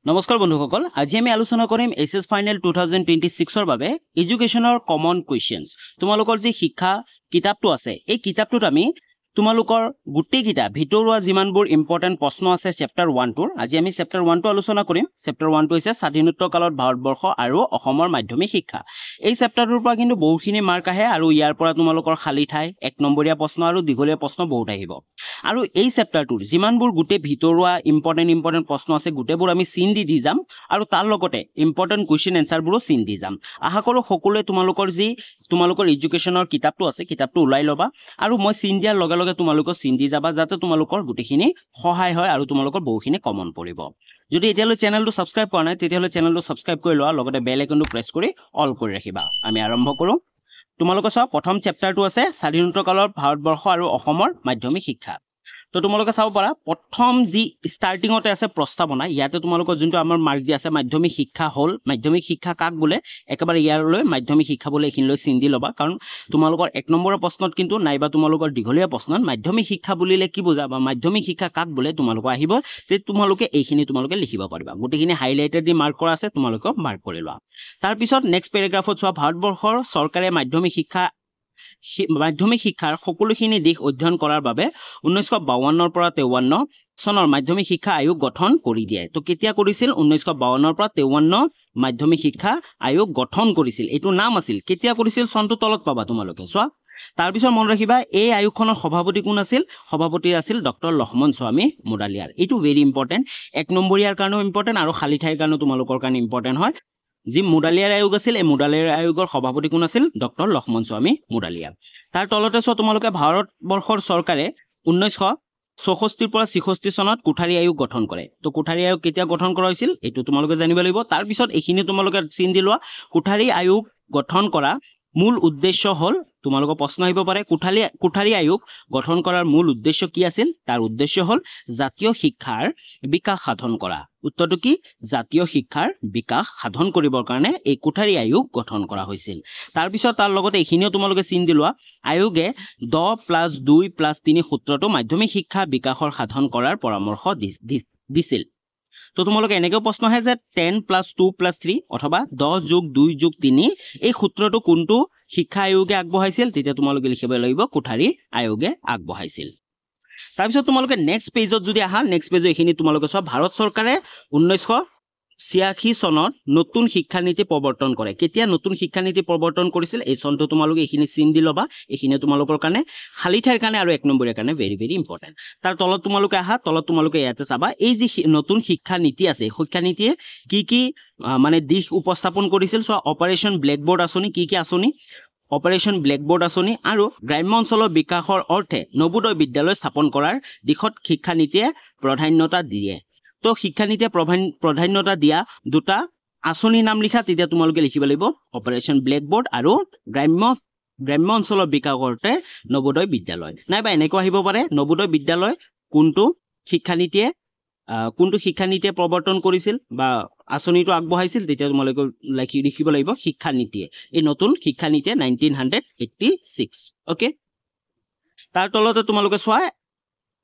নমস্কাৰ বন্ধুসকল আজি আমি আলোচনা কৰিম এছএছ ফাইনেল 2026 ৰ বাবে এডুকেশ্যনৰ কমন কোৱেশ্চনছ তোমালোকৰ যে শিক্ষা কিতাপটো আছে এই কিতাপটোত আমি তোমালোকৰ গুটি কিটা ভিতৰুৱা যিমানবোৰ ইম্পৰ্টেন্ট প্ৰশ্ন আছে চেপ্টাৰ 1 টোৰ আজি আমি চেপ্টাৰ 1 টো আলোচনা কৰিম চেপ্টাৰ 1 টো হৈছে স্বাধীনোত্তৰ কালত ভাৰতবৰ্ষ আৰু অসমৰ মাধ্যমিক শিক্ষা এই চেপ্টাৰটোৰ পৰা কিন্তু বহুখিনি মাৰ্ক আহে আৰু ইয়াৰ পৰা তোমালোকৰ খালি ঠাই এক নম্বৰীয়া প্ৰশ্ন আৰু দীঘলীয়া প্ৰশ্ন বহুত আহিব আৰু এই চেপ্টাৰটোৰ যিমানবোৰ গুটি ভিতৰুৱা ইম্পৰ্টেন্ট প্ৰশ্ন আছে গুটেবোৰ আমি চিন দি যাম আৰু তাৰ লগতে ইম্পৰ্টেন্ট কোৱেশ্চন এনসাৰবোৰো চিন দি যাম আশা কৰো সকলোৱে তোমালোকৰ এডুকেশ্যনৰ কিতাপটো আছে কিতাপটো উলাই লবা আৰু মই চিন দিয়াৰ লগে লগে তোমালোকৰ চিন দি যাবা যাতে তোমালোকৰ গুটিখিনি সহায় হয় আৰু তোমালোকৰ বহুখিনি কমন পৰিব যদি এতিয়ালৈ চেনেলটো সাবস্ক্ৰাইব কৰা নাই তেতিয়ালৈ চেনেলটো সাবস্ক্ৰাইব কৰি লোৱা লগতে বেল আইকনটো প্ৰেছ কৰি অল কৰি ৰাখিবা আমি আৰম্ভ কৰো তোমালোকৰ সব প্ৰথম চেপ্টাৰটো আছে স্বাধীনোত্তৰ কালৰ ভাৰতবৰ্ষ আৰু অসমৰ মাধ্যমিক শিক্ষা তো তোমালোকে চাব পাৰা প্ৰথম যি ষ্টাৰ্টিংতে আছে প্ৰস্তাৱনা ইয়াতে তোমালোকৰ যোনটো আমাৰ মাৰ্ক দি আছে মাধ্যমিক শিক্ষা হল মাধ্যমিক শিক্ষা কাক বোলে একেবাৰে ইয়াৰলৈ মাধ্যমিক শিক্ষা বোলে এখিনলৈ চিন দি লবা কাৰণ তোমালোকৰ এক নম্বৰৰ প্ৰশ্নত কিন্তু নাইবা তোমালোকৰ দীঘলীয়া প্ৰশ্নত মাধ্যমিক শিক্ষা বুলিলে কি বুজা বা মাধ্যমিক শিক্ষা কাক বোলে তোমালোকৰ আহিব তে তোমালোকে এইখিনি তোমালোকে লিখিব পাৰিবা গুটিখিনি হাইলাইটেড দি মাৰ্ক কৰা আছে তোমালোকে মাৰ্ক কৰি লোৱা তাৰ পিছত নেক্সট পেৰাগ্ৰাফত চোৱা ভাৰতবৰ্ষৰ চৰকাৰে মাধ্যমিক শিক্ষাৰ সকলোখিনি দিশ অধ্যয়ন কৰাৰ বাবে 1952 ৰ পৰা 53 চনৰ মাধ্যমিক শিক্ষা আয়োগ গঠন কৰি দিয়ে তো কেতিয়া কৰিছিল 1952 ৰ পৰা 53 মাধ্যমিক শিক্ষা আয়োগ গঠন কৰিছিল এটো নাম আছিল কেতিয়া কৰিছিল চনটো তলত পাবা তোমালোকে চোৱা তাৰ পিছত মন ৰাখিবা এই আয়োগখনৰ সভাপতি কোন আছিল সভাপতি আছিল ডক্টৰ লক্ষ্মণ স্বামী মুডালিয়াৰ এটো ভেৰি ইম্পৰ্টেন্ট এক নম্বৰীয়াৰ কাৰণেও ইম্পৰ্টেন্ট আৰু খালি ঠাইৰ কাৰণেও তোমালোকৰ কাৰণে ইম্পৰ্টেন্ট হয় যি মুডালিয়াৰ আয়োগ আছিল এই মুডালিয়াৰ আয়োগৰ সভাপতি কোন আছিল ডক্টৰ লক্ষ্মণ স্বামী মুডালিয়া তাৰ তলতে তোমালোকে ভাৰতবৰ্ষৰ চৰকাৰে 1964 পৰা 66 চনত কোঠাৰী আয়োগ গঠন কৰে তো কোঠাৰী আয়োগ কেতিয়া গঠন কৰা হৈছিল এটো তোমালোকে জানিব লাগিব তাৰ পিছত এইখিনি তোমালোকে চিন দি লোৱা কোঠাৰী আয়োগ গঠন কৰা মূল উদ্দেশ্য হল তোমালোকৰ প্ৰশ্ন আহিব পাৰে কোঠাৰী আয়োগ গঠন কৰাৰ মূল উদ্দেশ্য কি আছিল তাৰ উদ্দেশ্য হল জাতীয় শিক্ষাৰ বিকাশ সাধন কৰা উত্তৰটো কি জাতীয় শিক্ষাৰ বিকাশ সাধন কৰিবৰ কাৰণে এই কোঠাৰী আয়োগ গঠন কৰা হৈছিল তাৰ পিছত তাৰ লগতে এইখিনিও তোমালোকে চিন দি লোৱা আয়োগে 10+2+3 সূত্ৰটো মাধ্যমিক শিক্ষা বিকাশৰ সাধন কৰাৰ পৰামৰ্শ দিছিল তো তোমালোকে এনেকৈ প্ৰশ্ন আহে যে 10+2+3 অথবা 10+2+3 এই সূত্ৰটো কোনটো শিক্ষা আয়োগে আগবঢ়াইছিল তেতিয়া তোমালোকে লিখিব লাগিব কোঠাৰী আয়োগে আগবঢ়াইছিল তাৰ পিছত তোমালোকে নেক্সট পেজত যদি আহা নেক্সট পেজত এইখিনি তোমালোকে সব ভাৰত চৰকাৰে 1986 চনত নতুন শিক্ষা নীতি প্ৰৱৰ্তন কৰে কেতিয়া নতুন শিক্ষা নীতি প্ৰৱৰ্তন কৰিছিল এই চনটো তোমালোকে এইখিনি চিন দি লবা এইখিনি তোমালোকৰ কাৰণে খালি ঠাইৰ কাৰণে আৰু এক নম্বৰীয়া কাৰণে ভেৰি ভেৰি ইম্পৰ্টেন্ট তাৰ তলত তোমালোকে আহা তলত তোমালোকে ইয়াতে চাবা এই যি নতুন শিক্ষা নীতি আছে শিক্ষা নীতিয়ে কি মানে দিশ উপস্থাপন কৰিছিল সো অপাৰেশন ব্লেকবোৰ্ড আঁচনি কি আঁচনি অপাৰেশন ব্লেকবোৰ্ড আঁচনি আৰু গ্ৰাম্য অঞ্চলৰ বিকাশৰ অৰ্থে নবোদয় বিদ্যালয় স্থাপন কৰাৰ দিশত শিক্ষা নীতিয়ে প্ৰাধান্যতা দিয়ে তো শিক্ষা নীতিয়ে প্ৰাধান্যতা দিয়া দুটা আঁচনিৰ নাম লিখা তেতিয়া তোমালোকে লিখিব লাগিব অপাৰেশন ব্লেকবোৰ্ড আৰু গ্ৰাম্য অঞ্চলৰ বিকাশৰ অৰ্থে নবোদয় বিদ্যালয় নাইবা এনেকৈ আহিব পাৰে নবোদয় বিদ্যালয় কোনটো শিক্ষা নীতিয়ে প্ৰৱৰ্তন কৰিছিল বা আঁচনিটো আগবঢ়াইছিল তেতিয়া তোমালোকে লিখিব লাগিব শিক্ষা নীতিয়ে এই নতুন শিক্ষা নীতিয়ে 1986 ওকে তাৰ তলতে তোমালোকে চোৱা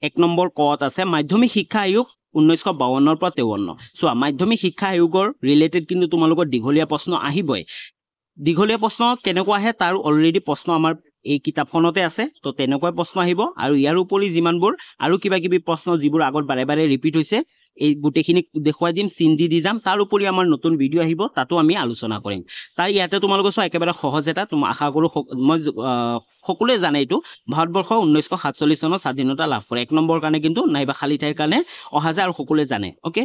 এক নম্বৰ কত আছে মাধ্যমিক শিক্ষা আয়োগ 1952 ৰ পৰা 53 চোৱা মাধ্যমিক শিক্ষা আয়োগৰ ৰিলেটেড কিন্তু তোমালোকৰ দীঘলীয়া প্ৰশ্ন আহিবই দীঘলীয়া প্ৰশ্ন কেনেকুৱা আহে তাৰ অলৰেডি প্ৰশ্ন আমাৰ এই কিতাপখনতে আছে তো তেনেকৈ প্ৰশ্ন আহিব আৰু ইয়াৰ উপৰি যিমানবোৰ আৰু কিবা কিবি প্ৰশ্ন যিবোৰ আগত বাৰে ৰিপিট হৈছে এই গুটেখিনি দেখুৱাই দিম চিন দি যাম তাৰ উপৰি আমাৰ নতুন ভিডিও আহিব তাতো আমি আলোচনা কৰিম তাৰ ইয়াতে তোমালোকে সব একেবাৰে সহজ এটা তুমি আশা কৰো মই সকলোৱে জানে এইটো ভাৰতবৰ্ষ 1947 চনত স্বাধীনতা লাভ কৰে এক নম্বৰ কাৰণে কিন্তু নাইবা খালি ঠাইৰ কাৰণে অহা যায় আৰু সকলোৱে জানে ওকে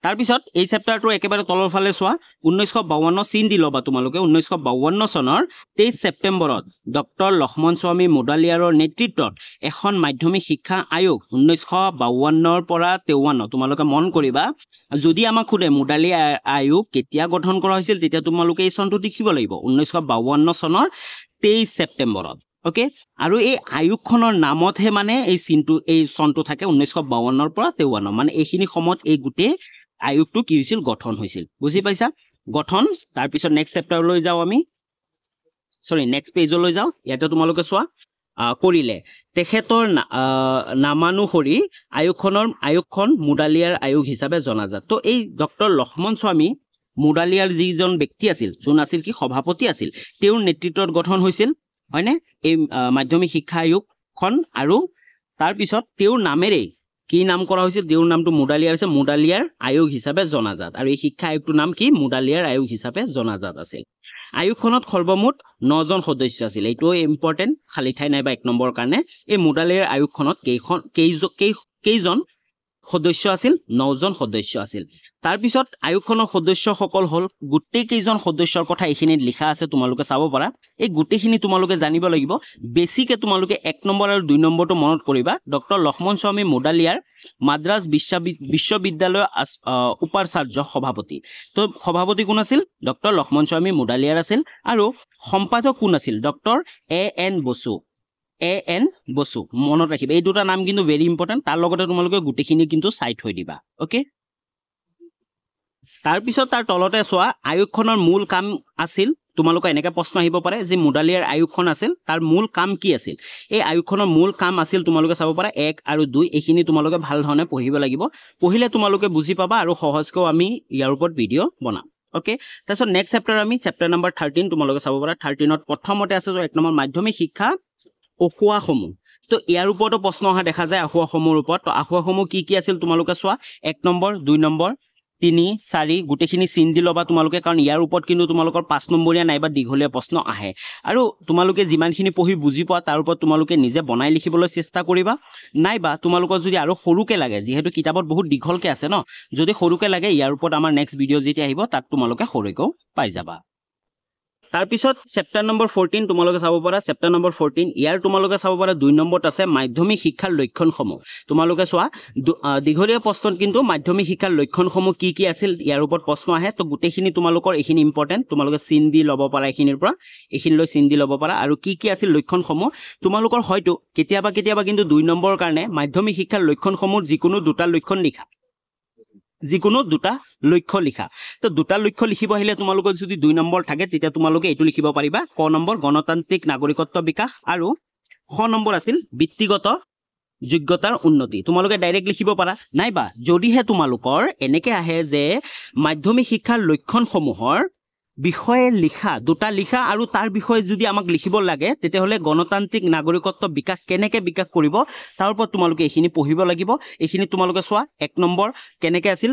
তাৰ পিছত এই চেপ্টাৰটো একেবাৰে তলৰ ফালে চোৱা 1952 চিন দি লবা তোমালোকে 1952 চনৰ 23 ছেপ্টেম্বৰত ডক্টৰ লক্ষ্মণ স্বামী মুডালিয়াৰৰ নেতৃত্বত এখন মাধ্যমিক শিক্ষা আয়োগ 1952 ৰ পৰা 53 তোমালোকে মন কৰিবা যদি আমাক খুদে মুডালিয়া আয়োগ কেতিয়া গঠন কৰা হৈছিল তেতিয়া তোমালোকে এই চনটো লিখিব লাগিব 1952 চনৰ 23 ছেপ্টেম্বৰত ওকে আৰু এই আয়োগখনৰ নামতহে মানে এই চনটো থাকে 1952 ৰ পৰা 53 মানে এইখিনি সময়ত এই গুটে আয়োগটো কি হৈছিল গঠন হৈছিল বুজি পাইছা গঠন তাৰ পিছত নেক্সট চেপ্টাৰলৈ যাও আমি নেক্সট পেজলৈ যাও ইয়াতে তোমালোকে চোৱা কৰিলে তেখেতৰ নামানুসৰি আয়োগখন মুডালিয়াৰ আয়োগ হিচাপে জনাজাত তো এই ডক্টৰ লক্ষ্মণ স্বামী মুডালিয়াৰ যিজন ব্যক্তি আছিল যোন আছিল কি সভাপতি আছিল তেওঁৰ নেতৃত্বত গঠন হৈছিল হয়নে এই মাধ্যমিক শিক্ষা আয়োগখন আৰু তাৰ পিছত তেওঁৰ নামেৰে কি নাম কৰা হৈছিল তেওঁৰ নামটো মুডালিয়াৰ আছে মুডালিয়াৰ আয়োগ হিচাপে জনাজাত আৰু এই শিক্ষা আয়োগটোৰ নাম কি মুডালিয়াৰ আয়োগ হিচাপে জনাজাত আছিল আয়োগখনত সৰ্বমুঠ 9 জন সদস্য আছিল এইটো ইম্পৰ্টেন্ট খালি ঠাই নাইবা 1 নম্বৰ কাৰণে এই মুডালিয়াৰ আয়োগখনত কেইজন সদস্য আছিল 9 জন সদস্য আছিল তাৰ পিছত আয়োগখনৰ সদস্যসকল হল গোটেই কেইজন সদস্যৰ কথা এইখিনিত লিখা আছে তোমালোকে চাব পাৰা এই গোটেইখিনি তোমালোকে জানিব লাগিব বেছিকে তোমালোকে 1 নম্বৰ আৰু 2 নম্বৰটো মনত কৰিবা ডক্টৰ লক্ষ্মণ স্বামী মুডালিয়াৰ মাদ্ৰাজ বিশ্ববিদ্যালয় উপাচাৰ্য সভাপতি তো সভাপতি কোন আছিল ডক্টৰ লক্ষ্মণ স্বামী মুডালিয়াৰ আছিল আৰু সম্পাদক কোন আছিল ডক্টৰ এ.এন. বসু মনত ৰাখিবা এই দুটা নাম কিন্তু ভেৰি ইম্পৰ্টেন্ট তাৰ লগতে তোমালোকে গোটেইখিনি কিন্তু চাই থৈ দিবা ওকে তাৰ পিছত তাৰ তলতে চোৱা আয়োগখনৰ মূল কাম আছিল তোমালোকে এনেকা প্ৰশ্ন আহিব পাৰে যে মুডালিয়াৰ আয়োগখন আছিল তাৰ মূল কাম কি আছিল এই আয়োগখনৰ মূল কাম আছিল তোমালোকে চাব পাৰা 1 আৰু 2 এইখিনি তোমালোকে ভাল ধৰণে পঢ়িব লাগিব পঢ়িলে তোমালোকে বুজি পাবা আৰু সহজকৈ আমি ইয়াৰ ওপৰত ভিডিও বনাম ওকে তাৰপিছত নেক্সট চেপ্টাৰ আমি চেপ্টাৰ নম্বৰ 13 তোমালোকে চাব পাৰা 13ত প্ৰথমতে আছে 1 নম্বৰ মাধ্যমিক শিক্ষা অখুৱাসমূহ তো ইয়াৰ ওপৰতো প্ৰশ্ন অহা দেখা যায় আখুৱাসমূহৰ ওপৰত তো আখুৱাসমূহ কি আছিল তোমালোকে চোৱা 1 নম্বৰ 2 নম্বৰ 3 4 গোটেইখিনি চিন দি লবা তোমালোকে কাৰণ ইয়াৰ ওপৰত কিন্তু তোমালোকৰ 5 নম্বৰীয়া নাইবা দীঘলীয়া প্ৰশ্ন আহে আৰু তোমালোকে যিমানখিনি পঢ়ি বুজি পোৱা তাৰ ওপৰত তোমালোকে নিজে বনাই লিখিবলৈ চেষ্টা কৰিবা নাইবা তোমালোকৰ যদি আৰু সৰুকে লাগে যেহেতু কিতাপত বহুত দীঘলকে আছে ন যদি সৰুকে লাগে ইয়াৰ ওপৰত আমাৰ নেক্সট ভিডিও যেতিয়া আহিব তাত তোমালোকে সৰুকেও পাই যাবা তাৰ পিছত চেপ্টাৰ নম্বৰ 14 তোমালোকে চাব পাৰা চেপ্টাৰ নম্বৰ 14 ইয়াৰ তোমালোকে চাব পাৰা 2 নম্বৰত আছে মাধ্যমিক শিক্ষাৰ লক্ষণসমূহ তোমালোকে চোৱা দীঘলীয়া প্ৰশ্নত কিন্তু মাধ্যমিক শিক্ষাৰ লক্ষণসমূহ কি আছিল ইয়াৰ ওপৰত প্ৰশ্ন আহে তো গোটেইখিনি তোমালোকৰ এইখিনি ইম্পৰ্টেন্ট তোমালোকে চিন দি ল'ব পাৰা এইখিনিৰ পৰা এইখিনিলৈ চিন দি ল'ব পাৰা আৰু কি আছিল লক্ষণসমূহ তোমালোকৰ হয়তো কেতিয়াবা কিন্তু 2 নম্বৰৰ কাৰণে মাধ্যমিক শিক্ষাৰ লক্ষণসমূহ যিকোনো দুটা লক্ষণ লিখা যিকোনো দুটা লক্ষ্য লিখা তো দুটা লক্ষ্য লিখিব আহিলে তোমালোকৰ যদি 2 নম্বৰ থাকে তেতিয়া তোমালোকে এটো লিখিব পাৰিবা ক নম্বৰ গণতান্ত্ৰিক নাগৰিকত্ব বিকাশ আৰু খ নম্বৰ আছিল ব্যক্তিগত যোগ্যতাৰ উন্নতি তোমালোকে ডাইৰেক্ট লিখিব পাৰা নাইবা যদিহে তোমালোকৰ এনেকে আহে যে মাধ্যমিক শিক্ষাৰ লক্ষণসমূহৰ বিষয়ে লিখা দুটা লিখা আৰু তাৰ বিষয়ে যদি আমাক লিখিব লাগে তেতিয়াহলে গণতান্ত্ৰিক নাগৰিকত্ব বিকাশ কেনেকে বিকাশ কৰিব তাৰ ওপৰত তোমালোকে এইখিনি পঢ়িব লাগিব এইখিনি তোমালোকে চোৱা 1 নম্বৰ কেনেকে আছিল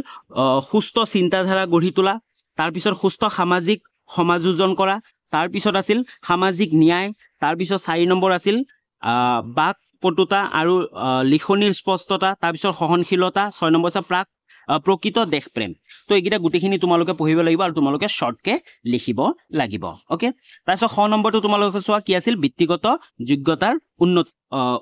সুস্থ চিন্তাধাৰা গঢ়ি তোলা তাৰ পিছত সুস্থ সামাজিক সমাযোজন কৰা তাৰ পিছত আছিল সামাজিক ন্যায় তাৰ পিছত 4 নম্বৰ আছিল বাক পটুতা আৰু লিখনিৰ স্পষ্টতা তাৰ পিছত সহনশীলতা 6 নম্বৰ আছে প্ৰকৃত দেশপ্ৰেম তো এইগিটা গুটেখিনি তোমালোকে পঢ়িব লাগিব আৰু তোমালোকে শৰ্টকে লিখিব লাগিব ওকে তাৰপিছত খ নম্বৰটো তোমালোকে চোৱা কি আছিল ব্যক্তিগত যোগ্যতাৰ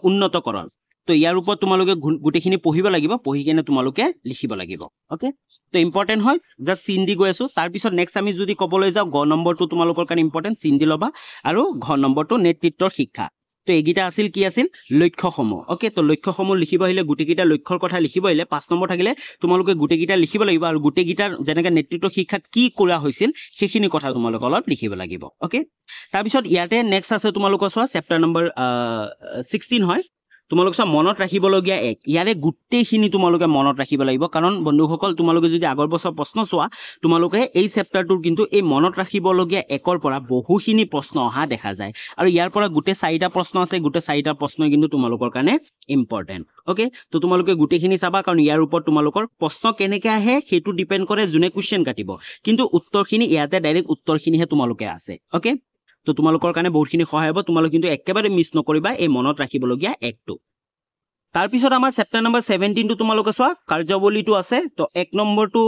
উন্নতকৰণ তো ইয়াৰ ওপৰত তোমালোকে গুটেখিনি পঢ়িব লাগিব পঢ়ি কেনে তোমালোকে লিখিব লাগিব ওকে তো ইম্পৰ্টেন্ট হয় জাস্ট চিন দি গৈ আছো তাৰ পিছত নেক্সট আমি যদি কবলৈ যাও গ নম্বৰটো তোমালোকৰ কাৰণে ইম্পৰ্টেন্ট চিন দি লবা আৰু ঘ নম্বৰটো নেতৃত্বৰ শিক্ষা তো এইগিটা আছিল কি আছিল লক্ষ্যসমূহ ওকে তো লক্ষ্যসমূহ লিখিব আহিলে গুটেকিটা লক্ষ্যৰ কথা লিখিব আহিলে 5 নম্বৰ থাকিলে তোমালোকে গুটেকিটা লিখিব লাগিব আৰু গুটেকিটাৰ যেনেকৈ নেতৃত্ব শিক্ষাত কি কৰা হৈছিল সেইখিনি কথা তোমালোকে অলপ লিখিব লাগিব ওকে তাৰ পিছত ইয়াতে নেক্সট আছে তোমালোকৰ চোৱা চেপ্টাৰ নম্বৰ 16 হয় তোমালোক সব মনত ৰাখিবলগীয়া এক ইয়াৰে গুটেইখিনি তোমালোকে মনত ৰাখিব লাগিব কাৰণ বন্ধুসকল তোমালোকে যদি আগৰ বছৰ প্ৰশ্ন চোৱা তোমালোকে এই চেপ্টাৰটোৰ কিন্তু এই মনত ৰাখিবলগীয়া একৰ পৰা বহুখিনি প্ৰশ্ন অহা দেখা যায় আৰু ইয়াৰ পৰা গুটে 4টা প্ৰশ্ন আছে গুটে 4টা প্ৰশ্ন কিন্তু তোমালোকৰ কাৰণে ইম্পৰ্টেন্ট ওকে তো তোমালোকে গুটেখিনি চাবা কাৰণ ইয়াৰ ওপৰত তোমালোকৰ প্ৰশ্ন কেনেকৈ আহে সেইটো ডিপেন্ড কৰে জুনে কোৱেশ্চন কাটিব কিন্তু উত্তৰখিনি ইয়াতে ডাইৰেক্ট উত্তৰখিনিহে তোমালোকে আছে ওকে তো তোমালোকৰ কাৰণে বহুতখিনি সহায় হ'ব তোমালোক কিন্তু একেবাৰে মিছ নকৰিবা এই মনত ৰাখিবলগীয়া একটো তাৰ পিছত আমাৰ চেপ্টাৰ নম্বৰ 17 টো তোমালোকে চোৱা কাৰ্যৱলীটো আছে তো 1 নম্বৰটো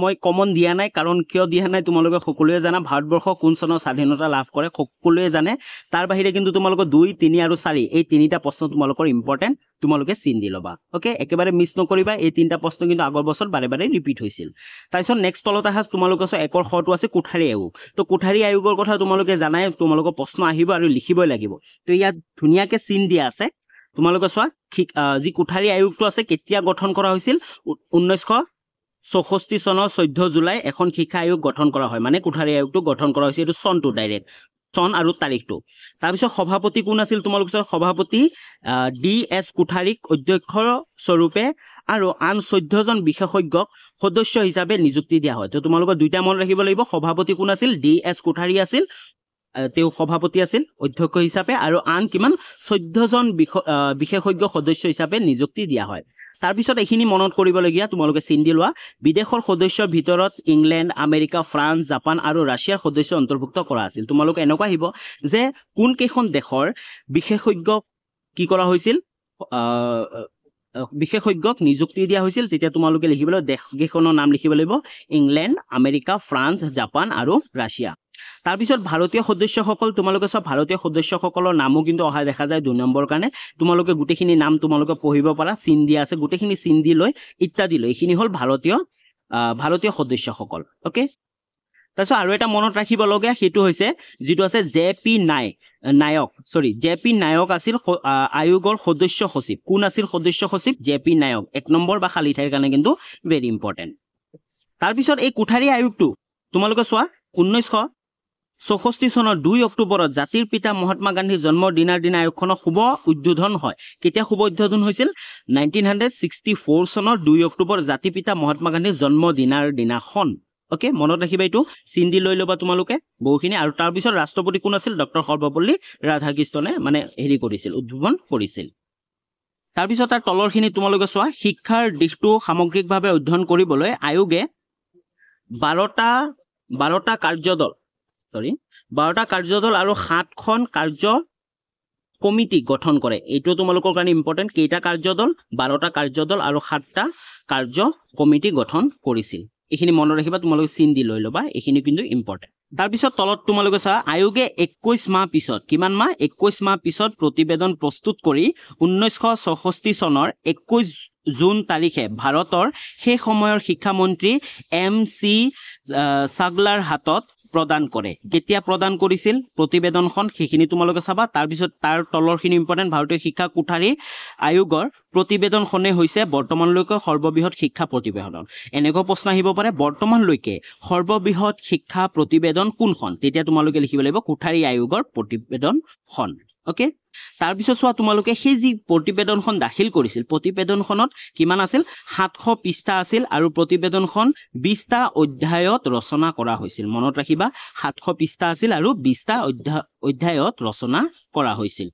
মই কমন দিয়া নাই কাৰণ কিয় দিয়া নাই তোমালোকে সকলোৱে জানা ভাৰতবৰ্ষ কোন চনত স্বাধীনতা লাভ কৰে সকলোৱে জানে তাৰ বাহিৰে কিন্তু তোমালোকৰ 2 3 আৰু 4 এই তিনিটা প্ৰশ্ন তোমালোকৰ ইম্পৰ্টেন্ট তোমালোকে চিন দি লবা ওকে একেবাৰে মিছ নকৰিবা এই তিনিটা প্ৰশ্ন কিন্তু আগৰ বছৰ বাৰে বাৰে ৰিপিট হৈছিল তাৰপিছত নেক্সট তলত আহাস তোমালোকে চোৱা একৰ খটো আছে কোঠাৰী আয়োগ তো কোঠাৰী আয়োগৰ কথা তোমালোকে জানাই তোমালোকৰ প্ৰশ্ন আহিব আৰু লিখিবই লাগিব তো ইয়াত ধুনিয়াকে চিন দিয়া আছে তোমালোকে চোৱা যি কোঠাৰী আয়োগটো আছে কেতিয়া গঠন কৰা হৈছিল 1964 চনৰ 14 জুলাই এখন শিক্ষা আয়োগ গঠন কৰা হয় মানে কোঠাৰী আয়োগটো গঠন কৰা হৈছিল এটো চনটো ডাইৰেক্ট চন আৰু তাৰিখটো তাৰপিছত সভাপতি কোন আছিল তোমালোকৰ সভাপতি DS কোঠাৰীক অধ্যক্ষ স্বৰূপে আৰু আন 14 জন বিশেষজ্ঞক সদস্য হিচাপে নিযুক্তি দিয়া হয় তো তোমালোকৰ দুইটা মন ৰাখিব লাগিব সভাপতি কোন আছিল DS কোঠাৰী আছিল তেওঁ সভাপতি আছিল অধ্যক্ষ হিচাপে আৰু আন কিমান 14 জন বিশেষজ্ঞ সদস্য হিচাপে নিযুক্তি দিয়া হয় তাৰপিছত এইখিনি মনত কৰিবলগীয়া তোমালোকে চিন দি লোৱা বিদেশৰ সদস্যৰ ভিতৰত ইংলেণ্ড আমেৰিকা ফ্ৰান্স জাপান আৰু ৰাছিয়াৰ সদস্য অন্তৰ্ভুক্ত কৰা আছিল তোমালোকে এনেকুৱা আহিব যে কোন কেইখন দেশৰ বিশেষজ্ঞক কি কৰা হৈছিল বিশেষজ্ঞক নিযুক্তি দিয়া হৈছিল তেতিয়া তোমালোকে লিখিবলৈ দেশকেইখনৰ নাম লিখিব লাগিব ইংলেণ্ড আমেৰিকা ফ্ৰান্স জাপান আৰু ৰাছিয়া তাৰপিছত ভাৰতীয় সদস্যসকল তোমালোকে সব ভাৰতীয় সদস্যসকলৰ নামও কিন্তু অহা দেখা যায় 2 নম্বৰ কাৰণে তোমালোকে গুটেখিনি নাম তোমালোকে পঢ়িব পাৰা চিন দিয়া আছে গুটেখিনি চিন দি লৈ ইত্যাদি লৈ এখিনি হল ভাৰতীয় সদস্যসকল ওকে তাৰপিছত আৰু এটা মনত ৰাখিব লগা হেতু হৈছে যেটো আছে JP নায়ক আছিল আয়োগৰ সদস্য সচিব কোন আছিল সদস্য সচিব JP নায়ক 1 নম্বৰ বা খালি ঠাইৰ কাৰণে কিন্তু ভেৰি ইম্পৰ্টেন্ট তাৰপিছত এই কোঠাৰী আয়োগটো তোমালোকে চোৱা 1964 চনৰ 2 অক্টোবৰত জাতিৰ পিতা মহাত্মা গান্ধীৰ জন্মদিনৰ দিনা আয়োগখনৰ শুভ উদ্বোধন হয় কেতিয়া শুভ উদ্বোধন হৈছিল 1964 চনৰ 2 অক্টোবৰ জাতিৰ পিতা মহাত্মা গান্ধীৰ জন্মদিনৰ দিনাখন ওকে মনত ৰাখিবা এটো চিন দি লৈ লবা তোমালোকে বহুখিনি আৰু তাৰ পিছত ৰাষ্ট্ৰপতি কোন আছিল ডক্টৰ সৰ্বপল্লী ৰাধাকৃষ্ণনে মানে হেৰি কৰিছিল উদ্বোধন কৰিছিল তাৰ পিছত তাৰ তলৰখিনি তোমালোকে চোৱা শিক্ষাৰ দিশটো সামগ্ৰিকভাৱে অধ্যয়ন কৰিবলৈ আয়োগে 12টা কাৰ্যদল আৰু 7খন কাৰ্য কমিটি গঠন কৰে এইটো তোমালোকৰ কাৰণে ইম্পৰ্টেন্ট কেইটা কাৰ্যদল 12টা কাৰ্যদল আৰু 7টা কাৰ্য কমিটি গঠন কৰিছিল এখিনি মনত ৰাখিবা তোমালোকে চিন দি লৈ লবা এখিনি কিন্তু ইম্পৰ্টেন্ট তাৰ পিছত তলত তোমালোকে চা আয়োগে 21 মাহ পিছত কিমান মাহ 21 মাহ পিছত প্ৰতিবেদন প্ৰস্তুত কৰি 1964 চনৰ 21 জুন তাৰিখে ভাৰতৰ সেই সময়ৰ শিক্ষা মন্ত্ৰী MC সাগলাৰ হাতত প্ৰদান কৰে কেতিয়া প্ৰদান কৰিছিল প্ৰতিবেদনখন সেইখিনি তোমালোকে চাবা তাৰ পিছত তাৰ তলৰখিনি ইম্পৰ্টেন্ট ভাৰতীয় শিক্ষা কোঠাৰী আয়োগৰ প্ৰতিবেদনখনে হৈছে বৰ্তমানলৈকে সৰ্ববৃহৎ শিক্ষা প্ৰতিবেদন এনেকৈ প্ৰশ্ন আহিব পাৰে বৰ্তমানলৈকে সৰ্ববৃহৎ শিক্ষা প্ৰতিবেদন কোনখন তেতিয়া তোমালোকে লিখিব লাগিব কোঠাৰী আয়োগৰ প্ৰতিবেদনখন ওকে তাৰ পিছত চোৱা তোমালোকে সেই যি প্ৰতিবেদনখন দাখিল কৰিছিল প্ৰতিবেদনখনত কিমান আছিল 700 পৃষ্ঠা আছিল আৰু প্ৰতিবেদনখন 20টা অধ্যায়ত ৰচনা কৰা হৈছিল মনত ৰাখিবা 700 পৃষ্ঠা আছিল আৰু 20টা অধ্যায়ত ৰচনা কৰা হৈছিল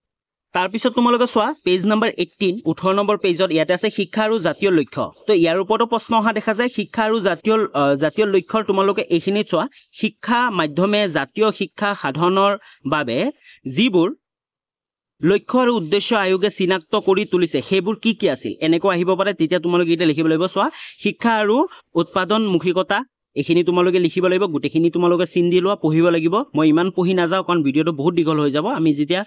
তাৰ পিছত তোমালোকে চোৱা পেজ নম্বৰ 18 নম্বৰ পেজত ইয়াতে আছে শিক্ষা আৰু জাতীয় লক্ষ্য তো ইয়াৰ ওপৰতো প্ৰশ্ন অহা দেখা যায় শিক্ষা আৰু জাতীয় লক্ষ্যৰ তোমালোকে এইখিনি চোৱা শিক্ষা মাধ্যমে জাতীয় শিক্ষা সাধনৰ বাবে যিবোৰ লক্ষ্য আৰু উদ্দেশ্য আয়োগে চিনাক্ত কৰি তুলিছে সেইবোৰ কি আছিল এনেকৈ আহিব পাৰে তেতিয়া তোমালোকে এটা লিখিব লাগিব চোৱা শিক্ষা আৰু উৎপাদনমুখিকতা এখিনি তোমালোকে লিখিব লাগিব গুটেখিনি তোমালোকে চিন দি লোৱা পঢ়িব লাগিব মই ইমান পঢ়ি নাযাও কাৰণ ভিডিওটো বহুত দীঘল হৈ যাব আমি যেতিয়া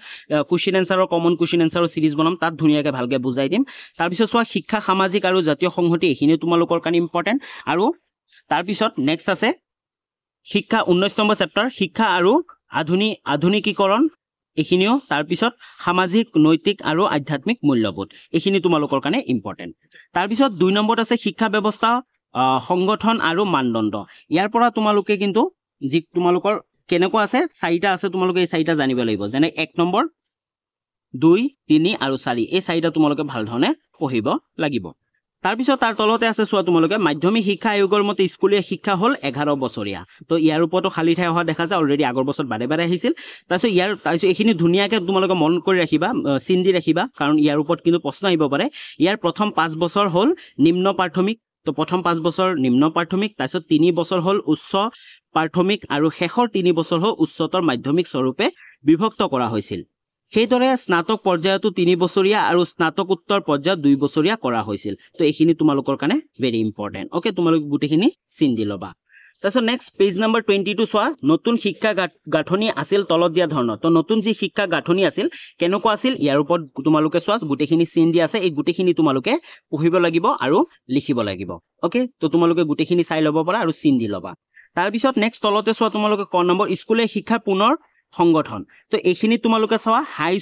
কোশ্চেন এনসাৰৰ কমন কোশ্চেন এনসাৰৰ সিৰিজ বনাম তাত ধুনিয়াকৈ ভালকৈ বুজাই দিম তাৰ পিছত চোৱা শিক্ষা সামাজিক আৰু জাতীয় সংহতি এখিনি তোমালোকৰ কাৰণে ইম্পৰ্টেন্ট আৰু তাৰ পিছত নেক্সট আছে শিক্ষা 19 নম্বৰ চেপ্টাৰ শিক্ষা আৰু আধুনিকীকৰণ এখিনিও তাৰ পিছত সামাজিক নৈতিক আৰু আধ্যাত্মিক মূল্যবোধ এখিনি তোমালোকৰ কাৰণে ইম্পৰ্টেন্ট তাৰ পিছত 2 নম্বৰত আছে শিক্ষা ব্যৱস্থা সংগঠন আৰু মানদণ্ড ইয়াৰ পৰা তোমালোকে কিন্তু যি তোমালোকৰ কেনেকুৱা আছে চাৰিটা আছে তোমালোকে এই চাৰিটা জানিব লাগিব যেনে 1 নম্বৰ 2 3 আৰু 4 এই চাৰিটা তোমালোকে ভাল ধৰণে পঢ়িব লাগিব তাৰ পিছত তাৰ তলতে আছে চোৱা তোমালোকে মাধ্যমিক শিক্ষা আয়োগৰ মতে স্কুলীয়া শিক্ষা হল 11 বছৰীয়া তো ইয়াৰ ওপৰতো খালি ঠাই অহা দেখা যায় অলৰেডি আগৰ বছৰ বাৰে আহিছিল তাৰপিছত এইখিনি ধুনিয়াকৈ তোমালোকে মন কৰি ৰাখিবা চিন দি ৰাখিবা কাৰণ ইয়াৰ ওপৰত কিন্তু প্ৰশ্ন আহিব পাৰে ইয়াৰ প্ৰথম 5 বছৰ হল নিম্ন প্ৰাথমিক তো প্ৰথম 5 বছৰ নিম্ন প্ৰাথমিক তাৰপিছত 3 বছৰ হল উচ্চ প্ৰাথমিক আৰু শেষৰ 3 বছৰ হল উচ্চতৰ মাধ্যমিক স্বৰূপে বিভক্ত কৰা হৈছিল সেইদৰে স্নাতক পৰ্যায়তো 3 বছৰীয়া আৰু স্নাতকোত্তৰ পৰ্যায়ত 2 বছৰীয়া কৰা হৈছিল তো এইখিনি তোমালোকৰ কাৰণে ভেৰি ইম্পৰ্টেন্ট ওকে তোমালোকে গুটেখিনি চিন দি লবা তাৰপিছত নেক্সট পেজ নম্বৰ 22 চোৱা নতুন শিক্ষা গাঁথনি আছিল তলত দিয়া ধৰণৰ তো নতুন যি শিক্ষা গাঁথনি আছিল কেনেকুৱা আছিল ইয়াৰ ওপৰত তোমালোকে চোৱা গুটেখিনি চিন দি আছে এই গুটেখিনি তোমালোকে পঢ়িব লাগিব আৰু লিখিব লাগিব ওকে তো তোমালোকে গুটেখিনি চাই ল'ব পাৰা আৰু চিন দি ল'বা তাৰ পিছত নেক্সট তলতে চোৱা তোমালোকে ক নম্বৰ স্কুলে শিক্ষা পুনৰ সংগঠন তো এইখিনি তোমালোকে চাওয়া হাই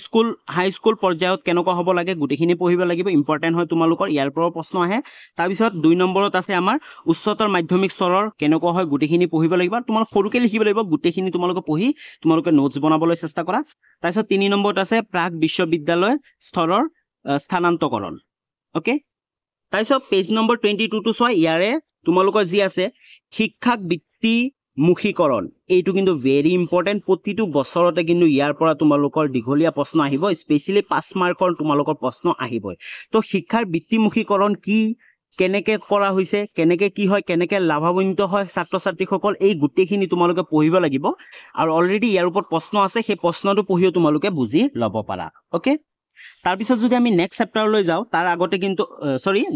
স্কুল পৰ্যায়ত কেনেকুৱা হ'ব লাগে গুটেখিনি পঢ়িব লাগিব ইম্পৰ্টেন্ট হয় তোমালোকৰ ইয়াৰ পৰা প্ৰশ্ন আহে তাৰ পিছত 2 নম্বৰত আছে আমাৰ উচ্চতৰ মাধ্যমিক স্তৰৰ কেনেকুৱা হয় গুটেখিনি পঢ়িব লাগিব তোমালোক সৰুকে লিখিব লাগিব গুটেখিনি তোমালোকে পঢ়ি তোমালোকে নোটস বনাবলৈ চেষ্টা কৰা তাৰ পিছত 3 নম্বৰত আছে প্ৰাক বিশ্ববিদ্যালয় স্তৰৰ স্থানান্তৰকৰণ ওকে তাৰ পিছত পেজ নম্বৰ 22 টো চোৱা ইয়াৰে তোমালোকৰ যি আছে শিক্ষাক বৃত্তিমুখীকৰণ এইটো কিন্তু ভেৰি ইম্পৰ্টেন্ট প্ৰতিটো বছৰতে কিন্তু ইয়াৰ পৰা তোমালোকৰ দীঘলীয়া প্ৰশ্ন আহিব স্পেশালি 5 মাৰ্কৰ তোমালোকৰ প্ৰশ্ন আহিবই তো শিক্ষাৰ বৃত্তিমুখীকৰণ কি কেনেকে কৰা হৈছে কেনেকে কি হয় কেনেকে লাভান্বিত হয় ছাত্ৰ ছাত্ৰীসকল এই গুটেখিনি তোমালোকে পঢ়িব লাগিব আৰু অলৰেডি ইয়াৰ ওপৰত প্ৰশ্ন আছে সেই প্ৰশ্নটো পঢ়িও তোমালোকে বুজি ল'ব পাৰা ওকে তাৰ পিছত যদি আমি নেক্সট চেপ্টাৰলৈ যাও তাৰ আগতে কিন্তু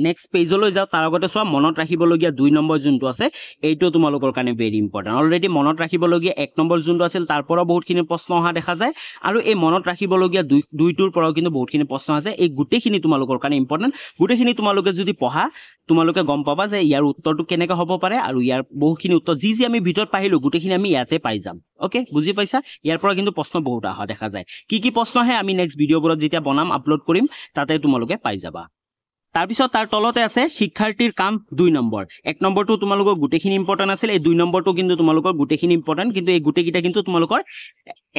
নেক্সট পেজলৈ যাও তাৰ আগতে চোৱা মনত ৰাখিবলগীয়া 2 নম্বৰ যোনটো আছে এইটো তোমালোকৰ কাৰণে ভেৰি ইম্পৰ্টেন্ট অলৰেডি মনত ৰাখিবলগীয়া 1 নম্বৰ যোনটো আছিল তাৰ পৰা বহুতখিনি প্ৰশ্ন অহা দেখা যায় আৰু এই মনত ৰাখিবলগীয়া 2টোৰ পৰাও কিন্তু বহুতখিনি প্ৰশ্ন আছে এই গুটেখিনি তোমালোকৰ কাৰণে ইম্পৰ্টেন্ট গুটেখিনি তোমালোকে যদি পঢ়া তোমালোকে গম পাবা যে ইয়াৰ উত্তৰটো কেনেকৈ হ'ব পাৰে আৰু ইয়াৰ বহুখিনি উত্তৰ যি আমি ভিডিঅ'ত পাইলো গুটেখিনি আমি ইয়াতে পাই যাম ওকে বুজি পাইছা ইয়াৰ পৰা কিন্তু প্ৰশ্ন বহুত আহা দেখা যায় কি প্ৰশ্ন আহে আমি নেক্সট ভিডিঅ'বোৰত যেতিয়া বনাম আপলোড কৰিম তাতে তোমালোকে পাই যাবা তাৰ পিছত তাৰ তলতে আছে শিক্ষাৰ্থীৰ কাম 2 নম্বৰ 1 নম্বৰটো তোমালোকৰ গুটেখিনি ইম্পৰ্টেন্ট আছিল এই 2 নম্বৰটো কিন্তু তোমালোকৰ গুটেখিনি ইম্পৰ্টেন্ট কিন্তু এই গুটেকিটা কিন্তু তোমালোকৰ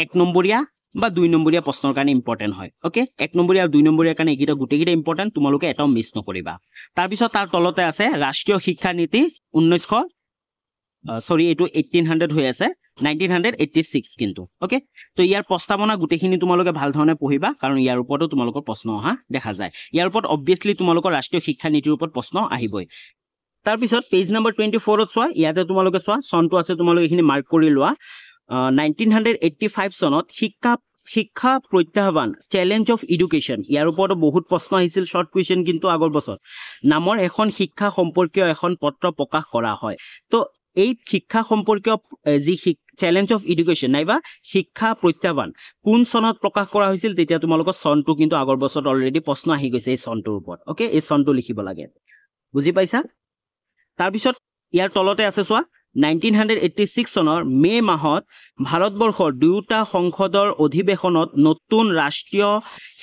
1 নম্বৰীয়া বা 2 নম্বৰীয়া প্ৰশ্নৰ কাৰণে ইম্পৰ্টেন্ট হয় ওকে 1 নম্বৰীয়া আৰু 2 নম্বৰীয়া কাৰণে এইকিটা গুটেকিটা ইম্পৰ্টেন্ট তোমালোকে এটাও মিছ নকৰিবা তাৰ পিছত তাৰ তলতে আছে ৰাষ্ট্ৰীয় শিক্ষা নীতি 1800 হৈ আছে 1986 কিন্তু ওকে তো ইয়াৰ প্ৰস্তাৱনা গুটেখিনি তোমালোকে ভাল ধৰণে পঢ়িবা কাৰণ ইয়াৰ ওপৰতো তোমালোকৰ প্ৰশ্ন অহা দেখা যায় ইয়াৰ ওপৰত অবভিয়াসলি তোমালোকৰ ৰাষ্ট্ৰীয় শিক্ষা নীতিৰ ওপৰত প্ৰশ্ন আহিবই তাৰ পিছত পেজ নম্বৰ 24 ত চোৱা ইয়াতে তোমালোকে চোৱা চনটো আছে তোমালোকে এখিনি মাৰ্ক কৰি লোৱা 1985 চনত শিক্ষা প্ৰত্যাহ্বান চ্যালেঞ্জ অফ এডুকেশন ইয়াৰ ওপৰত বহুত প্ৰশ্ন আহিছিল শৰ্ট কুৱেশ্চন কিন্তু আগৰ বছৰ নামৰ এখন শিক্ষা সম্পৰ্কীয় এখন পত্ৰ প্ৰকাশ কৰা হয় তো এই শিক্ষা সম্পৰ্কীয় যি চ্যালেঞ্জ অফ এডুকেশন নাইবা শিক্ষা প্ৰত্যাহ্বান কোন চনত প্ৰকাশ কৰা হৈছিল তেতিয়া তোমালোকৰ চনটো কিন্তু আগৰ বছৰত অলৰেডি প্ৰশ্ন আহি গৈছে এই চনটোৰ ওপৰত ওকে এই চনটো লিখিব লাগে বুজি পাইছা তাৰ পিছত ইয়াৰ তলতে আছে চোৱা 1986 চনৰ মে মাহত ভাৰতবৰ্ষৰ দুটা সংসদৰ অধিৱেশনত নতুন ৰাষ্ট্ৰীয়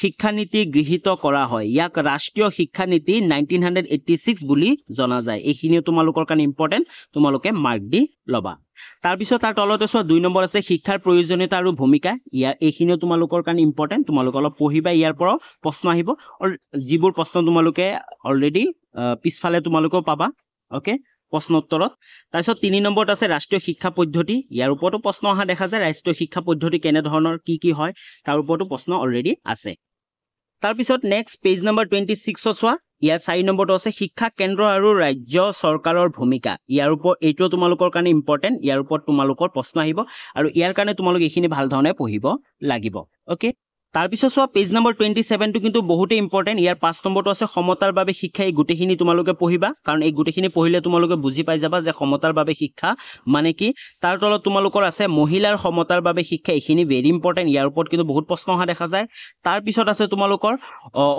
শিক্ষানীতি গৃহীত কৰা হয় ইয়াক ৰাষ্ট্ৰীয় শিক্ষানীতি 1986 বুলি জনা যায় এইখিনি তোমালোকৰ কাৰণে ইম্পৰ্টেন্ট তোমালোকে মাৰ্ক দি লবা তাৰ পিছত তাৰ তলতে চোৱা 2 নম্বৰ আছে শিক্ষাৰ প্ৰয়োজনীয়তা আৰু ভূমিকা ইয়াৰ এইখিনিও তোমালোকৰ কাৰণে ইম্পৰ্টেন্ট তোমালোক অলপ পঢ়িবা ইয়াৰ পৰা প্ৰশ্ন আহিব যিবোৰ প্ৰশ্ন তোমালোকে অলৰেডি পিছফালে তোমালোকেও পাবা ওকে প্ৰশ্ন উত্তৰত তাৰ পিছত 3 নম্বৰত আছে ৰাষ্ট্ৰীয় শিক্ষা পদ্ধতি ইয়াৰ ওপৰতো প্ৰশ্ন অহা দেখা যায় ৰাষ্ট্ৰীয় শিক্ষা পদ্ধতি কেনে ধৰণৰ কি হয় তাৰ ওপৰতো প্ৰশ্ন অলৰেডি আছে তাৰ পিছত নেক্সট পেজ নম্বৰ 26 ত চোৱা ইয়াৰ 4 নম্বৰটো আছে শিক্ষা কেন্দ্ৰ আৰু ৰাজ্য চৰকাৰৰ ভূমিকা ইয়াৰ ওপৰত এইটো তোমালোকৰ কাৰণে ইম্পৰ্টেন্ট ইয়াৰ ওপৰত তোমালোকৰ প্ৰশ্ন আহিব আৰু ইয়াৰ কাৰণে তোমালোক এইখিনি ভাল ধৰণে পঢ়িব লাগিব ওকে তাৰ পিছত চোৱা পেজ নম্বৰ 27 টো কিন্তু বহুতে ইম্পৰ্টেন্ট ইয়াৰ 5 নম্বৰটো আছে সমতাৰ বাবে শিক্ষা এই গুটেখিনি তোমালোকে পঢ়িবা কাৰণ এই গুটেখিনি পঢ়িলে তোমালোকে বুজি পাই যাবা যে সমতাৰ বাবে শিক্ষা মানে কি তাৰ তলত তোমালোকৰ আছে মহিলাৰ সমতাৰ বাবে শিক্ষা এইখিনি ভেৰি ইম্পৰ্টেন্ট ইয়াৰ ওপৰত কিন্তু বহুত প্ৰশ্ন অহা দেখা যায় তাৰ পিছত আছে তোমালোকৰ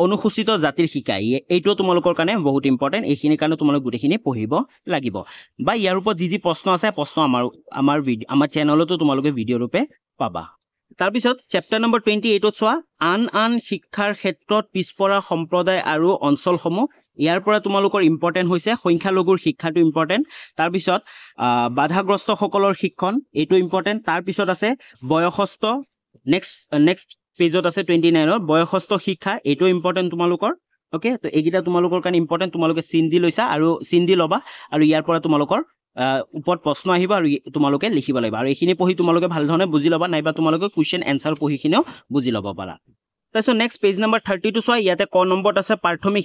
অনুসূচিত জাতিৰ শিক্ষা এইটো তোমালোকৰ কাৰণে বহুত ইম্পৰ্টেন্ট এইখিনি কাৰণে তোমালোক গুটেখিনি পঢ়িব লাগিব বা ইয়াৰ ওপৰত যি প্ৰশ্ন আছে প্ৰশ্ন আমাৰ চেনেলতো তোমালোকে ভিডিঅ' ৰূপে পাবা তাৰ পিছত চেপ্টাৰ নম্বৰ 28 ত চোৱা আন শিক্ষাৰ ক্ষেত্ৰত পিছপৰা সম্প্ৰদায় আৰু অঞ্চলসমূহ ইয়াৰ পৰা তোমালোকৰ ইম্পৰ্টেন্ট হৈছে সংখ্যালঘুৰ শিক্ষাটো ইম্পৰ্টেন্ট তাৰ পিছত বাধাগ্ৰস্ত সকলৰ শিক্ষণ এইটো ইম্পৰ্টেন্ট তাৰ পিছত আছে বয়সস্থ নেক্সট পেজত আছে 29 ৰ বয়সস্থ শিক্ষা এইটো ইম্পৰ্টেন্ট তোমালোকৰ ওকে তো এইগিটা তোমালোকৰ কাৰণে ইম্পৰ্টেন্ট তোমালোকে চিন দি লৈছা আৰু চিন দি লবা আৰু ইয়াৰ পৰা তোমালোকৰ উপৰত প্ৰশ্ন আহিব আৰু তোমালোকে লিখিব লাগিব আৰু এইখিনি পঢ়ি তোমালোকে ভাল ধৰণে বুজি লবা নাইবা তোমালোকে কোৱেশ্চন এনসাৰ পঢ়ি কিনেও বুজি লব পাৰা তাৰপিছত নেক্সট পেজ নম্বৰ 32 চোৱা ইয়াতে ক নম্বৰত আছে প্ৰাথমিক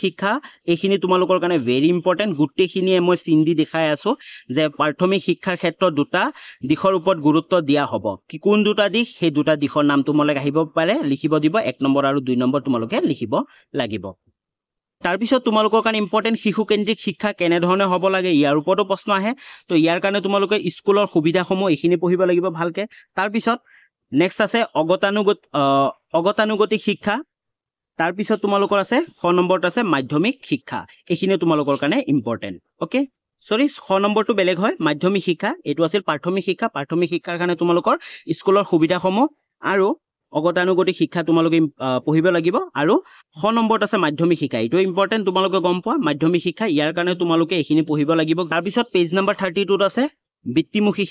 শিক্ষা এইখিনি তোমালোকৰ কাৰণে ভেৰি ইম্পৰ্টেন্ট গুটেখিনিয়ে মই চিন দি দেখাই আছো যে প্ৰাথমিক শিক্ষাৰ ক্ষেত্ৰত দুটা দিশৰ ওপৰত গুৰুত্ব দিয়া হ'ব কি কোন দুটা দিশ সেই দুটা দিশৰ নাম তোমালোকে আহিব পাৰে লিখিব দিব 1 নম্বৰ আৰু 2 নম্বৰ তোমালোকে লিখিব লাগিব তাৰ পিছত তোমালোকৰ কাৰণে ইম্পৰ্টেন্ট শিশু কেন্দ্ৰিক শিক্ষা কেনে ধৰণে হ'ব লাগে ইয়াৰ ওপৰতো প্ৰশ্ন আহে তো ইয়াৰ কাৰণে তোমালোকে স্কুলৰ সুবিধাসমূহ এইখিনি পঢ়িব লাগিব ভালকে তাৰ পিছত নেক্সট আছে অগতানুগতিক শিক্ষা তাৰ পিছত তোমালোকৰ আছে 6 নম্বৰত আছে মাধ্যমিক শিক্ষা এইখিনি তোমালোকৰ কাৰণে ইম্পৰ্টেন্ট ওকে সৰি 6 নম্বৰটো বেলেগ হয় মাধ্যমিক শিক্ষা এটো আছিল প্ৰাথমিক শিক্ষাৰ কাৰণে তোমালোকৰ স্কুলৰ সুবিধাসমূহ আৰু অগতানুগতিক শিক্ষা তোমালোকে পঢ়িব লাগিব আৰু 6 নম্বৰত আছে মাধ্যমিক শিক্ষা এটো ইম্পৰ্টেন্ট তোমালোকে গম পোৱা মাধ্যমিক শিক্ষা ইয়াৰ কাৰণে তোমালোকে এখিনি পঢ়িব লাগিব তাৰ পিছত পেজ নম্বৰ 32 ত আছে বৃত্তিমুখী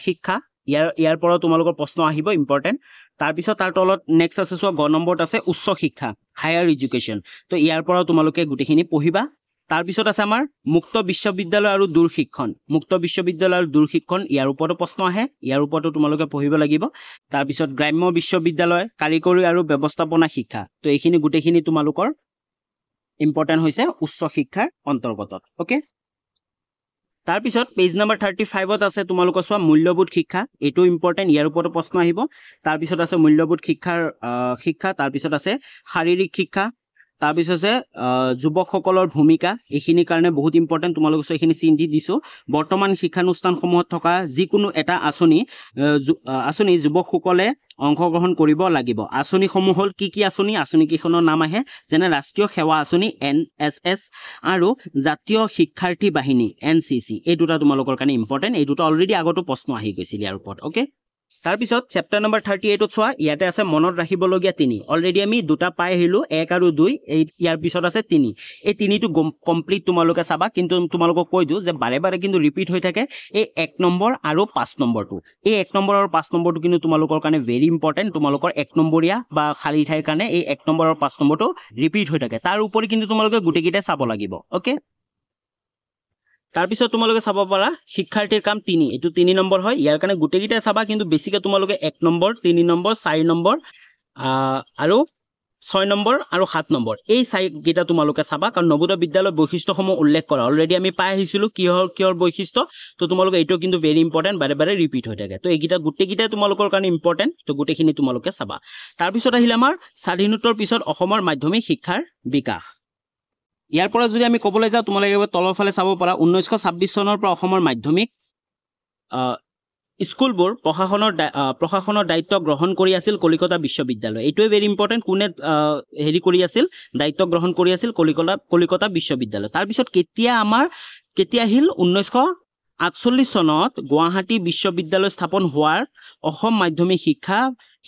শিক্ষা ইয়াৰ পৰা তোমালোকৰ প্ৰশ্ন আহিব ইম্পৰ্টেন্ট তাৰ পিছত তাৰ তলত নেক্সট আছে গ নম্বৰত আছে উচ্চ শিক্ষা হায়াৰ এডুকেশ্যন তো ইয়াৰ পৰা তোমালোকে গুটেখিনি পঢ়িবা তাৰ পিছত আছে আমাৰ মুক্ত বিশ্ববিদ্যালয় আৰু দূৰশিক্ষণ ইয়াৰ ওপৰতো প্ৰশ্ন আহে ইয়াৰ ওপৰতো তোমালোকে পঢ়িব লাগিব তাৰ পিছত গ্ৰাম্য বিশ্ববিদ্যালয় কাৰিকৰী আৰু ব্যৱস্থাপনা শিক্ষা তো এইখিনি গুটেখিনি তোমালোকৰ ইম্পৰ্টেন্ট হৈছে উচ্চ শিক্ষাৰ অন্তৰ্গত ওকে তাৰ পিছত পেজ নম্বৰ 35ত আছে তোমালোকৰ সোৱা মূল্যবোধ শিক্ষা এটো ইম্পৰ্টেন্ট ইয়াৰ ওপৰতো প্ৰশ্ন আহিব তাৰ পিছত আছে মূল্যবোধ শিক্ষা তাৰ পিছত আছে শাৰীৰিক শিক্ষা তাৰ পিছত আছে যুৱকসকলৰ ভূমিকা এইখিনি কাৰণে বহুত ইম্পৰ্টেন্ট তোমালোক এইখিনি চিন্তি দিছো বৰ্তমান শিক্ষানুষ্ঠানসমূহত থকা যিকোনো এটা আঁচনি যুৱকসকলে অংশগ্ৰহণ কৰিব লাগিব আঁচনিসমূহ হল কি আঁচনি কিখনৰ নাম আহে যেনে ৰাষ্ট্ৰীয় সেৱা আঁচনি NSS আৰু জাতীয় শিক্ষাৰ্থী বাহিনী NCC এই দুটা তোমালোকৰ কাৰণে ইম্পৰ্টেন্ট এই দুটা অলৰেডি আগতো প্ৰশ্ন আহি গৈছিল ইয়াৰ ওপৰত ওকে তাৰ পিছত চেপ্টাৰ নম্বৰ 38 ত চোৱা ইয়াতে আছে মনত ৰাখিবলগীয়া 3 অলৰেডি আমি দুটা পাই আহিলো 1 আৰু 2 ইয়াৰ পিছত আছে 3 এই 3টো কমপ্লিট তোমালোকে চাবা কিন্তু তোমালোকক কৈ দিও যে বাৰে বাৰে কিন্তু ৰিপিট হৈ থাকে এই 1 নম্বৰ আৰু 5 নম্বৰটো এই 1 নম্বৰ আৰু 5 নম্বৰটো কিন্তু তোমালোকৰ কাৰণে ভেৰি ইম্পৰ্টেন্ট তোমালোকৰ 1 নম্বৰীয়া বা খালি ঠাইৰ কাৰণে এই 1 নম্বৰ আৰু 5 নম্বৰটো ৰিপিট হৈ থাকে তাৰ উপৰি কিন্তু তোমালোকে গুটেকিটা চাব লাগিব ওকে তাৰ পিছত তোমালোকে চাব পাৰা শিক্ষাৰ্থীৰ কাম 3 এটো 3 নম্বৰ হয় ইয়াৰ কাৰণে গুটেকিটা চাবা কিন্তু বেছিকে তোমালোকে 1 নম্বৰ 3 নম্বৰ 4 নম্বৰ আৰু 6 নম্বৰ আৰু 7 নম্বৰ এই চাইগিটা তোমালোকে চাবা কাৰণ নবোদয় বিদ্যালয় বৈশিষ্ট্যসমূহ উল্লেখ কৰা অলৰেডি আমি পাই আহিছিলো কিহৰ বৈশিষ্ট্য তো তোমালোকে এটো কিন্তু ভেৰি ইম্পৰ্টেন্ট বাৰে বাৰে ৰিপিট হৈ থাকে তো এইগিটা গুটেকিটা তোমালোকৰ কাৰণে ইম্পৰ্টেন্ট তো গুটেখিনি তোমালোকে চাবা তাৰ পিছত আহিলে আমাৰ স্বাধীনোত্তৰ পিছত অসমৰ মাধ্যমিক শিক্ষাৰ বিকাশ ইয়াৰ পৰা যদি আমি কবলৈ যাও তোমালোকে তলৰ ফালে চাব পাৰা 1926 চনৰ পৰা অসমৰ মাধ্যমিক স্কুলবোৰ প্ৰশাসনৰ দায়িত্ব গ্ৰহণ কৰি আছিল কলিকতা বিশ্ববিদ্যালয় এটোৱে ভেৰি ইম্পৰ্টেন্ট কোনে হেৰি কৰি আছিল দায়িত্ব গ্ৰহণ কৰি আছিল কলিকতা বিশ্ববিদ্যালয় তাৰ পিছত কেতিয়া আহিল 1948 চনত গুৱাহাটী বিশ্ববিদ্যালয় স্থাপন হোৱাৰ অসম মাধ্যমিক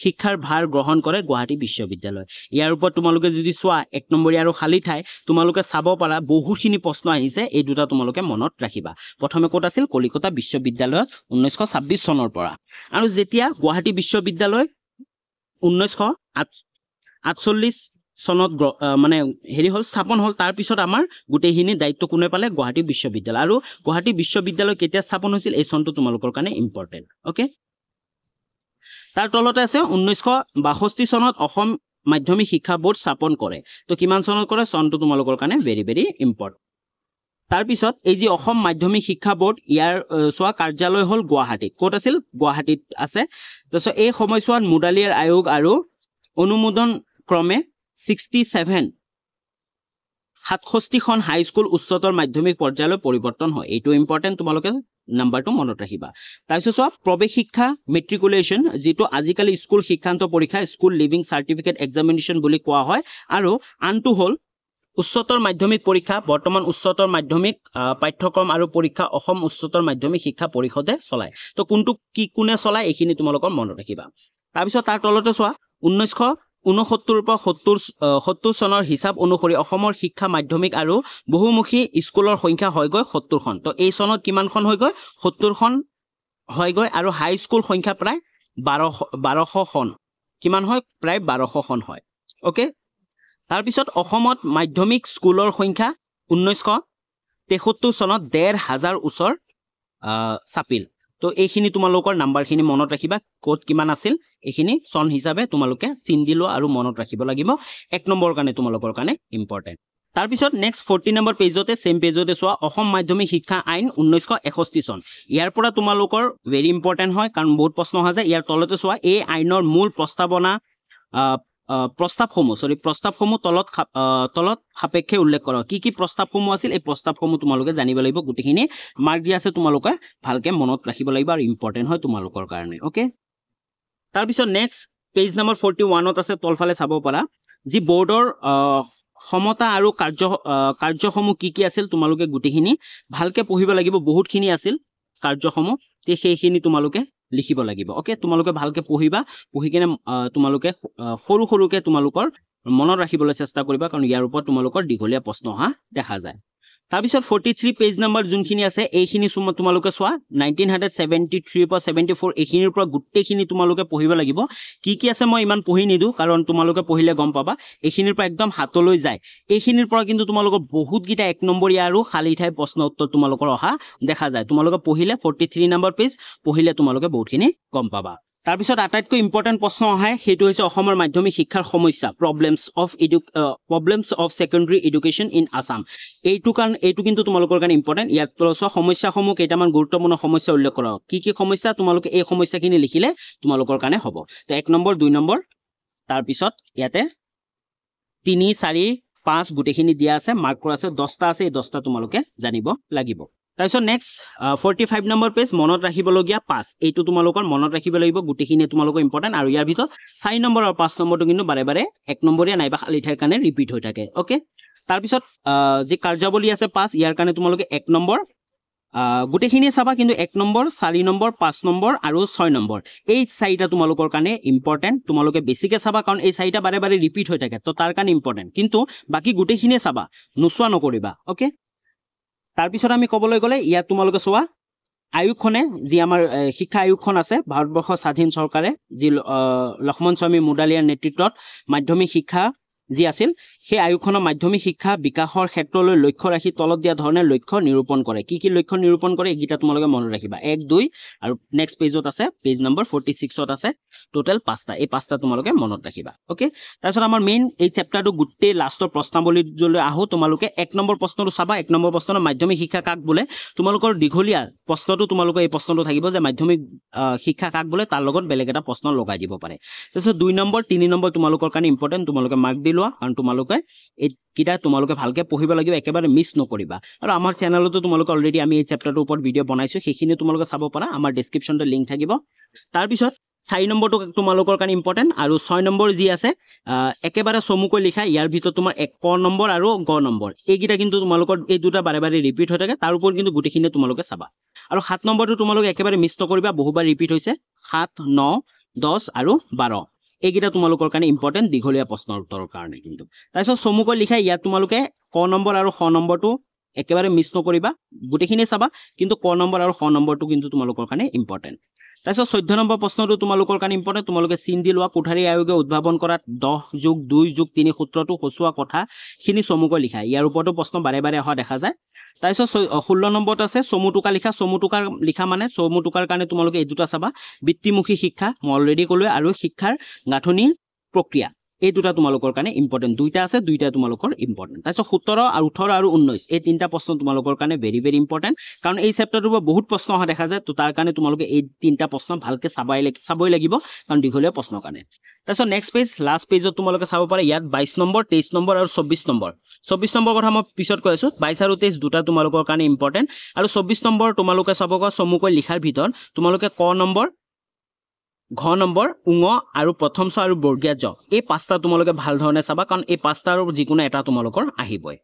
শিক্ষাৰ ভাৰ গ্ৰহণ কৰে গুৱাহাটী বিশ্ববিদ্যালয় ইয়াৰ ওপৰত তোমালোকে যদি চোৱা 1 নম্বৰীয়া আৰু খালি ঠাই তোমালোকে চাব পাৰা বহুখিনি প্ৰশ্ন আহিছে এই দুটা তোমালোকে মনত ৰাখিবা প্ৰথমে কোট আছিল কলিকতা বিশ্ববিদ্যালয় 1926 চনৰ পৰা আৰু যেতিয়া গুৱাহাটী বিশ্ববিদ্যালয় 1948 চনত মানে হেৰি হল স্থাপন হল তাৰ পিছত আমাৰ গুটেহিনী দায়িত্ব কোনে পালে গুৱাহাটী বিশ্ববিদ্যালয় আৰু গুৱাহাটী বিশ্ববিদ্যালয় কেতিয়া স্থাপন হৈছিল এই চনটো তোমালোকৰ কাৰণে ইম্পৰ্টেন্ট ওকে তাৰ তলতে আছে 1962 চনত অসম মাধ্যমিক শিক্ষা বোৰ্ড স্থাপন কৰে তো কিমান চনত কৰে চনটো তোমালোকৰ কাৰণে ভেৰি ভেৰি ইম্পৰ্টেন্ট তাৰ পিছত এই যে অসম মাধ্যমিক শিক্ষা বোৰ্ড ইয়াৰ সোৱা কাৰ্যালয় হল গুৱাহাটীত কোট আছিল গুৱাহাটীত আছে তাৰপিছত এই সময়ছোৱাত মুডালিয়াৰ আয়োগ আৰু অনুমোদন ক্ৰমে 67 খন হাই স্কুল উচ্চতৰ মাধ্যমিক পৰ্যায়লৈ পৰিৱৰ্তন হয় এইটো ইম্পৰ্টেন্ট তোমালোকে নাম্বাৰটো মনত ৰাখিবা তাৰপিছত চোৱা প্ৰৱেশ শিক্ষা মেট্ৰিকুলেশ্যন যেটো আজিকালি স্কুল শিক্ষান্ত পৰীক্ষা স্কুল লিভিং সাৰ্টিফিকেট এক্সামিনেশ্যন বুলি কোৱা হয় আৰু আনটো হল উচ্চতৰ মাধ্যমিক পৰীক্ষা বৰ্তমান উচ্চতৰ মাধ্যমিক পাঠ্যক্ৰম আৰু পৰীক্ষা অসম উচ্চতৰ মাধ্যমিক শিক্ষা পৰিষদে চলায় তো কোনে চলায় এইখিনি তোমালোকৰ মনত ৰাখিবা তাৰপিছত তাৰ তলতে চোৱা 1969 পৰা 70 চনৰ হিচাপ অনুসৰি অসমৰ শিক্ষা মাধ্যমিক আৰু বহুমুখী স্কুলৰ সংখ্যা হয়গৈ 70 খন তো এই চনত কিমানখন হয়গৈ 70 খন হয়গৈ আৰু হাই স্কুল সংখ্যা প্ৰায় 1200 খন কিমান হয় প্ৰায় 1200 খন হয় ওকে তাৰ পিছত অসমত মাধ্যমিক স্কুলৰ সংখ্যা 1973 চনত 1,500 ওচৰ চাপিল তো এইখিনি তোমালোকৰ নাম্বাৰখিনি মনত ৰাখিবা কোড কিমান আছিল এইখিনি চন হিচাপে তোমালোকে চিন দিলো আৰু মনত ৰাখিব লাগিব 1 নম্বৰ কাৰণে তোমালোকৰ কাৰণে ইম্পৰ্টেন্ট তাৰ পিছত নেক্সট 40 নম্বৰ পেজতে সেম পেজতে চোৱা অসম মাধ্যমিক শিক্ষা আইন 1961 চন ইয়াৰ পৰা তোমালোকৰ ভেৰি ইম্পৰ্টেন্ট হয় কাৰণ বহুত প্ৰশ্ন আহে যে ইয়াৰ তলতে চোৱা এই আইনৰ মূল প্ৰস্তাৱসমূহ তলত সাপেক্ষে উল্লেখ কৰা কি প্ৰস্তাৱসমূহ আছিল এই প্ৰস্তাৱসমূহ তোমালোকে জানিব লাগিব গুটিখিনি মাৰ্ক দিয়া আছে তোমালোকে ভালকে মনত ৰাখিব লাগিব আৰু ইম্পৰ্টেন্ট হয় তোমালোকৰ কাৰণে ওকে তাৰ পিছত নেক্সট পেজ নম্বৰ 41 ত আছে তলফালে চাব পাৰা যি বোৰ্ডৰ সমতা আৰু কাৰ্যসমূহ কি আছিল তোমালোকে গুটেখিনি ভালকে পঢ়িব লাগিব বহুতখিনি আছিল কাৰ্যসমূহ তে সেইখিনি তোমালোকে লিখিব লাগিব ওকে তোমালোকে ভালকে পঢ়িবা পঢ়ি কিনে তোমালোকে সৰু সৰুকে তোমালোকৰ মনত ৰাখিবলৈ চেষ্টা কৰিবা কাৰণ ইয়াৰ ওপৰত তোমালোকৰ দীঘলীয়া প্ৰশ্ন অহা দেখা যায় তাৰপিছত 43 পেজ নম্বৰ যোনখিনি আছে এইখিনি তোমালোকে চোৱা 1973 পৰা 74 এইখিনিৰ পৰা গুটেখিনি তোমালোকে পঢ়িব লাগিব কি আছে মই ইমান পঢ়ি নিদু কাৰণ তোমালোকে পঢ়িলে গম পাবা এইখিনিৰ পৰা একদম হাতলৈ যায় এইখিনিৰ পৰা কিন্তু তোমালোকৰ বহুত গিটা এক নম্বৰীয়া আৰু খালি ঠাই প্ৰশ্ন উত্তৰ তোমালোকৰ অহা দেখা যায় তোমালোকে পঢ়িলে 43 নম্বৰ পেজ পঢ়িলে তোমালোকে বহুতখিনি গম পাবা তাৰপিছত আটাইতকৈ ইম্পৰ্টেন্ট প্ৰশ্ন আহে সেইটো হৈছে অসমৰ মাধ্যমিক শিক্ষাৰ সমস্যা problems of secondary education in Assam এইটো কিন্তু তোমালোকৰ কাৰণে ইম্পৰ্টেন্ট ইয়াত সমস্যাসমূহ কেইটামান গুৰুত্বপূৰ্ণ সমস্যা উল্লেখ কৰা কি সমস্যা তোমালোকে এই সমস্যাখিনি লিখিলে তোমালোকৰ কাৰণে হ'ব তো 1 নম্বৰ 2 নম্বৰ তাৰপিছত ইয়াতে 3 4 5 গুটেখিনি দিয়া আছে মাৰ্ক কৰা আছে 10টা আছে এই 10টা তোমালোকে জানিব লাগিব তাৰপিছত নেক্সট 45 নম্বৰ পেজ মনত ৰাখিবলগীয়া 5 এইটো তোমালোকৰ মনত ৰাখিব লাগিব গুটেখিনি তোমালোকৰ ইম্পৰ্টেন্ট আৰু ইয়াৰ ভিতৰত 4 নম্বৰ আৰু 5 নম্বৰটো কিন্তু বাৰে বাৰে 1 নম্বৰীয়া নাইবা খালি ঠাইৰ কাৰণে ৰিপিট হৈ থাকে ওকে তাৰপিছত যি কাৰ্যাৱলী আছে 5 ইয়াৰ কাৰণে তোমালোকে 1 নম্বৰ গুটেখিনি চাবা কিন্তু 1 নম্বৰ 4 নম্বৰ 5 নম্বৰ আৰু 6 নম্বৰ এই চাৰিটা তোমালোকৰ কাৰণে ইম্পৰ্টেন্ট তোমালোকে বেছিকে চাবা কাৰণ এই চাৰিটা বাৰে বাৰে ৰিপিট হৈ থাকে তো তাৰ কাৰণে ইম্পৰ্টেন্ট কিন্তু বাকি গুটেখিনি চাবা নুচোৱা নকৰিবা ওকে তাৰপিছত আমি কবলৈ গলে ইয়াত তোমালোকে চোৱা আয়োগখনে যি আমাৰ শিক্ষা আয়োগখন আছে ভাৰতবৰ্ষ স্বাধীন চৰকাৰে যি লক্ষ্মণ স্বামী মুডালিয়াৰ নেতৃত্বত মাধ্যমিক শিক্ষা যি আছিল সেই আয়োগখনৰ মাধ্যমিক শিক্ষা বিকাশৰ ক্ষেত্ৰলৈ লক্ষ্য ৰাখি তলত দিয়া ধৰণে লক্ষ্য নিৰূপণ কৰে কি লক্ষ্য নিৰূপণ কৰে এইগিটা তোমালোকে মনত ৰাখিবা 1 2 আৰু নেক্সট পেজত আছে পেজ নম্বৰ 46 ত আছে টোটাল 5টা এই 5টা তোমালোকে মনত ৰাখিবা ওকে তাৰপিছত আমাৰ মেইন এই চেপ্টাৰটো গুটে লাষ্টৰ প্ৰশ্নাৱলী জলৈ আহো তোমালোকে 1 নম্বৰ প্ৰশ্নটো চাবা 1 নম্বৰ প্ৰশ্নৰ মাধ্যমিক শিক্ষা কাক বোলে তোমালোকৰ দীঘলীয়া প্ৰশ্নটো তোমালোকৰ এই প্ৰশ্নটো থাকিব যে মাধ্যমিক শিক্ষা কাক বোলে তাৰ লগত বেলেগ এটা প্ৰশ্ন লগাই দিব পাৰে তাৰপিছত 2 নম্বৰ 3 নম্বৰ তোমালোকৰ কাৰণে ইম্পৰ্টেন্ট তোমালোকে মাৰ্ক দি লোৱা কাৰণ তোমালোকে এই কিটা তোমালোকে ভালকে পঢ়িব লাগিব একেবাৰে মিস নকৰিবা আৰু আমাৰ চেনেলতো তোমালোকে অলৰেডি আমি এই চেপ্টাৰটোৰ ওপৰত ভিডিও বনাইছো সেইখিনি তোমালোকে চাব পাৰা আমাৰ ডেসক্ৰিপচনতে লিংক থাকিব তাৰ পিছত 4 নম্বৰটো তোমালোকৰ কাৰণে ইম্পৰ্টেন্ট আৰু 6 নম্বৰ যি আছে একেবাৰে চমুকৈ লিখা ইয়াৰ ভিতৰত তোমাৰ 1 ক নম্বৰ আৰু গ নম্বৰ এইগিটা কিন্তু তোমালোকৰ এই দুটা বাৰে বাৰে ৰিপিট হৈ থাকে তাৰ ওপৰত কিন্তু গুটেখিনি তোমালোকে চাবা আৰু 7 নম্বৰটো তোমালোকে একেবাৰে মিস নকৰিবা বহুবাৰ ৰিপিট হৈছে 7 9 10 আৰু 12 এইগিটা তোমালোকৰ কাৰণে ইম্পৰ্টেন্ট দীঘলীয়া প্ৰশ্নৰ উত্তৰৰ কাৰণে কিন্তু তাৰপিছত চমুকৈ লিখা ইয়াত তোমালোকে ক নম্বৰ আৰু খ নম্বৰটো একেবাৰে মিস নকৰিবা গুটেখিনি চাবা কিন্তু ক নম্বৰ আৰু খ নম্বৰটো কিন্তু তোমালোকৰ কাৰণে ইম্পৰ্টেন্ট তাৰপিছত 14 নম্বৰ প্ৰশ্নটো তোমালোকৰ কাৰণে ইম্পৰ্টেন্ট তোমালোকে চিন দি লোৱা কোঠাৰী আয়োগে উদ্ভাৱন কৰা 10+2+3 সূত্ৰটো হসুৱা কথা খিনি চমুকৈ লিখা ইয়াৰ ওপৰতো প্ৰশ্ন বাৰে বাৰে অহা দেখা যায় তাৰপিছত 16 নম্বৰত আছে চমুটুকা লিখা মানে চমুটুকাৰ কাৰণে তোমালোকে এই দুটা চাবা বৃত্তিমুখী শিক্ষা মই অলৰেডি ক'লো আৰু শিক্ষাৰ গাঁথনি প্ৰক্ৰিয়া এই দুটা তোমালোকৰ কাৰণে ইম্পৰ্টেন্ট দুইটা আছে দুইটা তোমালোকৰ ইম্পৰ্টেন্ট তাৰপিছত 17 আৰু 18 আৰু 19 এই তিনটা প্ৰশ্ন তোমালোকৰ কাৰণে ভেৰি ভেৰি ইম্পৰ্টেন্ট কাৰণ এই চেপ্টাৰটোৰ পৰা বহুত প্ৰশ্ন অহা দেখা যায় তো তাৰ কাৰণে তোমালোকে এই তিনটা প্ৰশ্ন ভালকে চাবই লাগিব কাৰণ দীঘলীয়া প্ৰশ্নৰ কাৰণে তাৰপিছত নেক্সট পেজ লাষ্ট পেজত তোমালোকে চাব পাৰা ইয়াত 22 নম্বৰ 23 নম্বৰ আৰু 24 নম্বৰ 24 নম্বৰ কথা মই পিছত কৈ আছো 22 আৰু 23 দুটা তোমালোকৰ কাৰণে ইম্পৰ্টেন্ট আৰু 24 নম্বৰ তোমালোকে চাবগা চমুকৈ লিখাৰ ভিতৰত তোমালোকে ক নম্বৰ ঘ নম্বৰ উঙ আৰু প্ৰথম ছ আৰু বৰ্গীয়া জ এই পাঁচটা তোমালোকে ভাল ধৰণে চাবা কাৰণ এই পাঁচটাৰ যিকোনো এটা তোমালোকৰ আহিবই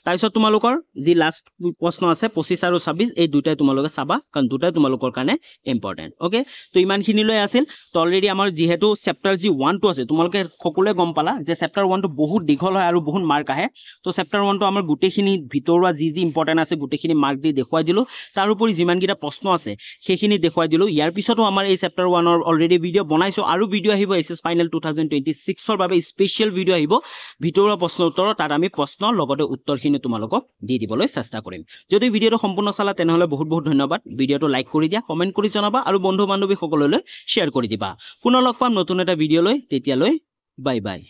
তাৰপিছত তোমালোকৰ যি লাষ্ট প্ৰশ্ন আছে 25 আৰু 26 এই দুটাই তোমালোকে চাবা কাৰণ দুটাই তোমালোকৰ কাৰণে ইম্পৰ্টেন্ট ওকে তো ইমানখিনি লৈ আছিল তো অলৰেডি আমাৰ যেহেতু চেপ্টাৰ যি 1 টো আছে তোমালোকে সকলোৱে গম পালা যে চেপ্টাৰ 1 টো বহুত দীঘল হয় আৰু বহুত মাৰ্ক আহে তো চেপ্টাৰ 1 টো আমাৰ গুটেখিনি ভিতৰুৱা যি ইম্পৰ্টেন্ট আছে গুটেখিনি মাৰ্ক দি দেখুৱাই দিলো তাৰ উপৰি যিমান কিটা প্ৰশ্ন আছে সেইখিনি দেখুৱাই দিলো ইয়াৰ পিছতো আমাৰ এই চেপ্টাৰ 1 ৰ অলৰেডি ভিডিও বনাইছো আৰু ভিডিও আহিব এসএস ফাইনেল 2026 ৰ বাবে স্পেশাল ভিডিও আহিব ভিতৰুৱা প্ৰশ্ন উত্তৰ তাত আমি প্ৰশ্ন লগতে উত্তৰ তোমালোকক দি দিবলৈ চেষ্টা কৰিম যদি ভিডিওটো সম্পূৰ্ণ চালা তেনেহলে বহুত বহুত ধন্যবাদ ভিডিওটো লাইক কৰি দিয়া কমেন্ট কৰি জনাবা আৰু বন্ধু বান্ধৱী সকললৈ শেয়াৰ কৰি দিবা পুনৰ লগ পাম নতুন এটা ভিডিও লৈ তেতিয়ালৈ বাই বাই